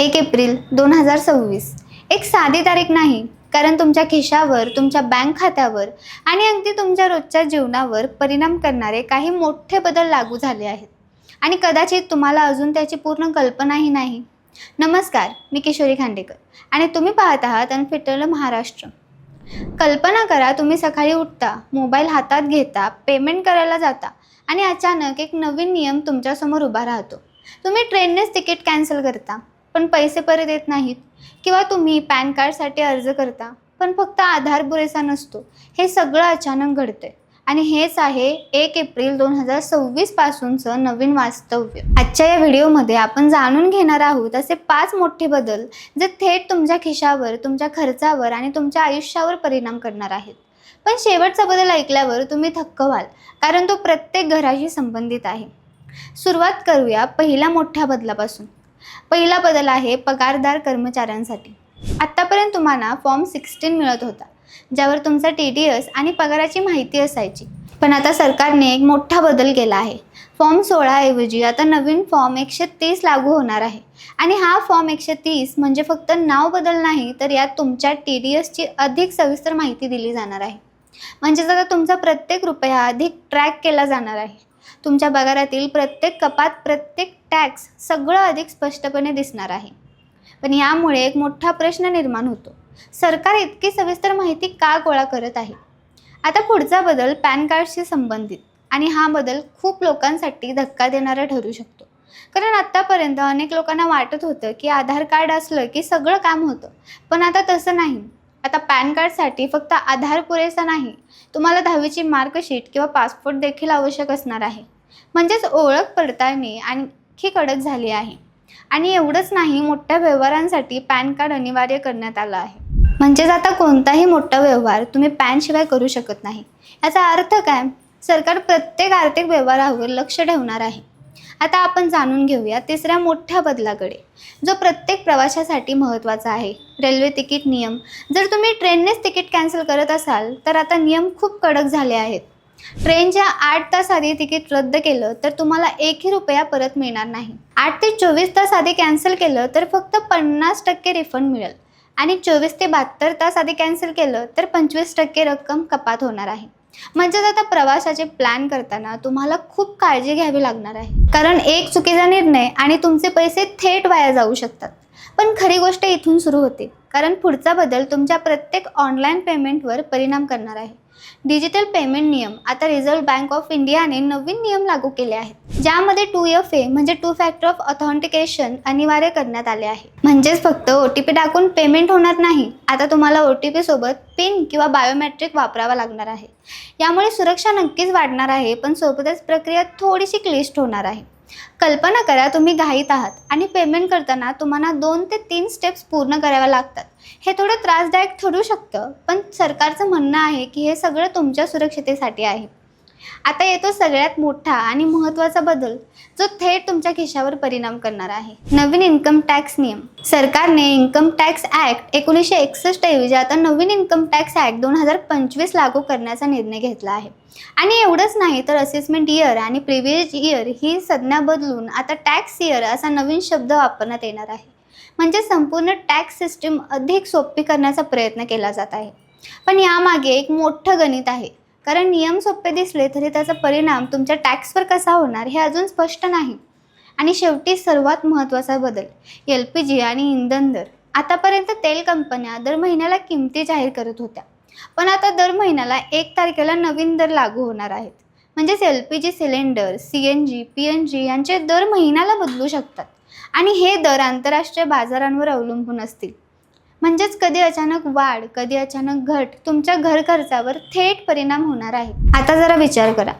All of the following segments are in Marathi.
1 एप्रिल 2026 एक साधी तारीख नाही, कारण तुमच्या खिशावर, तुमच्या बँक खात्यावर आणि अगदी तुमच्या रोजच्या जीवनावर परिणाम करणारे काही मोठे बदल लागू झाले आहेत आणि कदाचित तुम्हाला अजून त्याची पूर्ण कल्पनाही नाही. नमस्कार, मी किशोरी खांडेकर आणि तुम्ही पाहत आहात अनफिल्टर्ड महाराष्ट्र. कल्पना करा, तुम्ही सकाळी उठता, मोबाईल हातात घेता, पेमेंट करायला जाता आणि अचानक एक नवीन नियम तुमच्यासमोर उभा राहतो. तुम्ही ट्रेननेच तिकीट कॅन्सल करता पण पैसे परत येत नाहीत, किंवा तुम्ही पॅन कार्डसाठी अर्ज करता पण फक्त आधार पुरेसा नसतो. हे सगळं अचानक घडतंय आणि हेच आहे 1 एप्रिल 2026 पासूनचं नवीन वास्तव्य. आजच्या या व्हिडिओमध्ये आपण जाणून घेणार आहोत असे 5 मोठे बदल जे थेट तुमच्या खिशावर, तुमच्या खर्चावर आणि तुमच्या आयुष्यावर परिणाम करणार आहेत. पण शेवटचा बदल ऐकल्यावर तुम्ही थक्क व्हाल, कारण तो प्रत्येक घराशी संबंधित आहे. सुरुवात करूया पहिल्या मोठ्या बदलापासून. पहिला बदल आहे पगारदार कर्मचाऱ्यांसाठी. आत्तापर्यंत तुम्हाला फॉर्म 16 मिळत होता, ज्यावर तुमचा TDS आणि पगाराची माहिती असायची. पण आता सरकारने एक मोठा बदल केला आहे. फॉर्म 16 ऐवजी आता नवीन फॉर्म 130 लागू होणार आहे. आणि हा फॉर्म 130 म्हणजे फक्त नाव बदल नाही, तर यात तुमच्या TDSची अधिक सविस्तर माहिती दिली जाणार आहे. म्हणजेच आता तुमचा प्रत्येक रुपया अधिक ट्रॅक केला जाणार आहे. तुमच्या पगारातील प्रत्येक कपात, प्रत्येक टॅक्स सगळं अधिक स्पष्टपणे दिसणार आहे. पण यामुळे एक मोठा प्रश्न निर्माण होतो. सरकार इतकी सविस्तर माहिती का गोळा करत आहे? आता पुढचा बदल पॅन कार्डशी संबंधित, आणि हा बदल खूप लोकांसाठी धक्का देणारा ठरू शकतो. कारण आत्तापर्यंत अनेक लोकांना वाटत होतं की आधार कार्ड असलं की सगळं काम होतं, पण आता तसं नाही. आता पॅन कार्डसाठी फक्त आधार पुरेसा नाही, तुम्हाला 10वीची मार्कशीट किंवा पासपोर्ट देखील आवश्यक असणार आहे. म्हणजेच ओळख पडताळणी आणखी कडक झाली आहे. आणि एवढंच नाही, मोठ्या व्यवहारांसाठी पॅन कार्ड अनिवार्य करण्यात आलं आहे. म्हणजेच आता कोणताही मोठा व्यवहार तुम्ही पॅनशिवाय करू शकत नाही. याचा अर्थ काय? सरकार प्रत्येक आर्थिक व्यवहारावर लक्ष ठेवणार आहे. आता आपण जाणून घेऊया तिसऱ्या मोठ्या बदलाकडे, जो प्रत्येक प्रवाशासाठी महत्त्वाचा आहे. रेल्वे तिकीट नियम. जर तुम्ही ट्रेननेच तिकीट कॅन्सल करत असाल तर आता नियम खूप कडक झाले आहेत. ट्रेनच्या 8 तास आधी तिकीट रद्द केलं तर तुम्हाला 1ही रुपया परत मिळणार नाही. 8 ते 24 तास आधी कॅन्सल केलं तर फक्त 50% रिफंड मिळेल, आणि 24 ते 72 तास आधी कॅन्सल केलं तर 25% रक्कम कपात होणार आहे. म्हणजेच आता प्रवासाचे प्लॅन करताना तुम्हाला खूप काळजी घ्यावी लागणार आहे, कारण एक चुकीचा निर्णय आणि तुमचे पैसे थेट वाया जाऊ शकतात. पण खरी गोष्ट इथून सुरू होते, कारण पुढचा बदल तुमच्या प्रत्येक ऑनलाईन पेमेंटवर परिणाम करणार आहे. डिजिटल पेमेंट नियम. आता रिझर्व्ह बँक ऑफ इंडियाने नवीन नियम लागू केले आहेत, ज्यामध्ये 2FA म्हणजे 2 फॅक्टर ऑफ ऑथेंटिकेशन अनिवार्य करण्यात आले आहे. म्हणजेच फक्त OTP टाकून पेमेंट होणार नाही. आता तुम्हाला OTP सोबत पिन किंवा बायोमेट्रिक वापरावा लागणार आहे. यामुळे सुरक्षा नक्कीच वाढणार आहे, पण सोबतच प्रक्रिया थोडीशी क्लिष्ट होणार आहे. कल्पना करा, तुम्ही घाईत आहात आणि पेमेंट करताना तुम्हाला 2 ते 3 स्टेप्स पूर्ण कराव्या लागतात. हे थोडं त्रासदायक ठरू शकतं, पण सरकारचं म्हणणं आहे की हे सगळं तुमच्या सुरक्षितेसाठी आहे. आता येतो सगळ्यात मोठा आणि महत्त्वाचा बदल, जो थेट तुमच्या खिशावर परिणाम करणार आहे. नवीन इन्कम टॅक्स नियम. सरकारने इन्कम टॅक्स ॲक्ट 1961 ऐवजी आता नवीन इन्कम टॅक्स ॲक्ट 2025 लागू करण्याचा निर्णय घेतला आहे. आणि एवढंच नाही, तर असेसमेंट इयर आणि प्रिव्हियस इयर ही संज्ञा बदलून आता टॅक्स इयर असा नवीन शब्द वापरण्यात येणार आहे. म्हणजे संपूर्ण टॅक्स सिस्टीम अधिक सोपी करण्याचा प्रयत्न केला जात आहे. पण यामागे एक मोठं गणित आहे, कारण नियम सोपे दिसले तरी त्याचा परिणाम तुमच्या टॅक्सवर कसा होणार हे अजून स्पष्ट नाही. आणि शेवटी सर्वात महत्त्वाचा बदल, LPG आणि इंधन दर. आतापर्यंत तेल कंपन्या दर महिन्याला किमती जाहीर करत होत्या, पण आता दर महिन्याला 1 तारखेला नवीन दर लागू होणार आहेत. म्हणजेच LPG सिलेंडर, CNG, PNG यांचे दर महिन्याला बदलू शकतात, आणि हे दर आंतरराष्ट्रीय बाजारांवर अवलंबून असतील. म्हणजेच कधी अचानक वाढ, कधी अचानक घट तुमच्या घर खर्चावर थेट परिणाम होणार आहे. आता जरा विचार करा,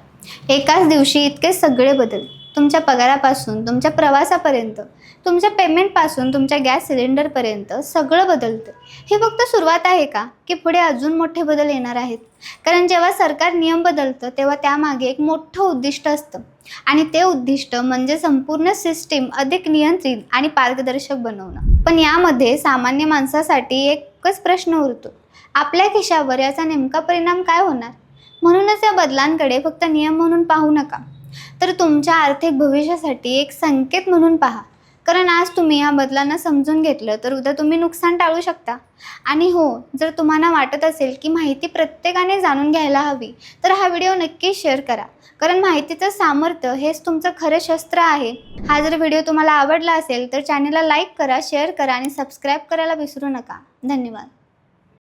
एकाच दिवशी इतके सगळे बदल. तुमच्या पगारापासून तुमच्या प्रवासापर्यंत, तुमच्या पेमेंटपासून तुमच्या गॅस सिलेंडरपर्यंत सगळं बदलतं. हे फक्त सुरुवात आहे का, की पुढे अजून मोठे बदल येणार आहेत? कारण जेव्हा सरकार नियम बदलतं तेव्हा त्यामागे एक मोठं उद्दिष्ट असतं, आणि ते उद्दिष्ट म्हणजे संपूर्ण सिस्टीम अधिक नियंत्रित आणि पारदर्शक बनवणं. पण यामध्ये सामान्य माणसासाठी एकच प्रश्न उरतो, आपल्या खिशावर याचा नेमका परिणाम काय होणार? म्हणूनच या बदलांकडे फक्त नियम म्हणून पाहू नका, तर तुमच्या आर्थिक भविष्यासाठी एक संकेत म्हणून पहा. कारण आज तुम्ही या बदलांना समजून घेतलं तर उद्या तुम्ही नुकसान टाळू शकता. आणि हो, जर तुम्हाला वाटत असेल की माहिती प्रत्येकाने जाणून घ्यायला हवी, तर हा व्हिडिओ नक्की शेअर करा. कारण माहितीचं सामर्थ्य हेच तुमचं खरं शस्त्र आहे. हा जर व्हिडिओ तुम्हाला आवडला असेल तर चॅनलला लाईक करा, शेअर करा आणि सबस्क्राईब करायला विसरू नका. धन्यवाद.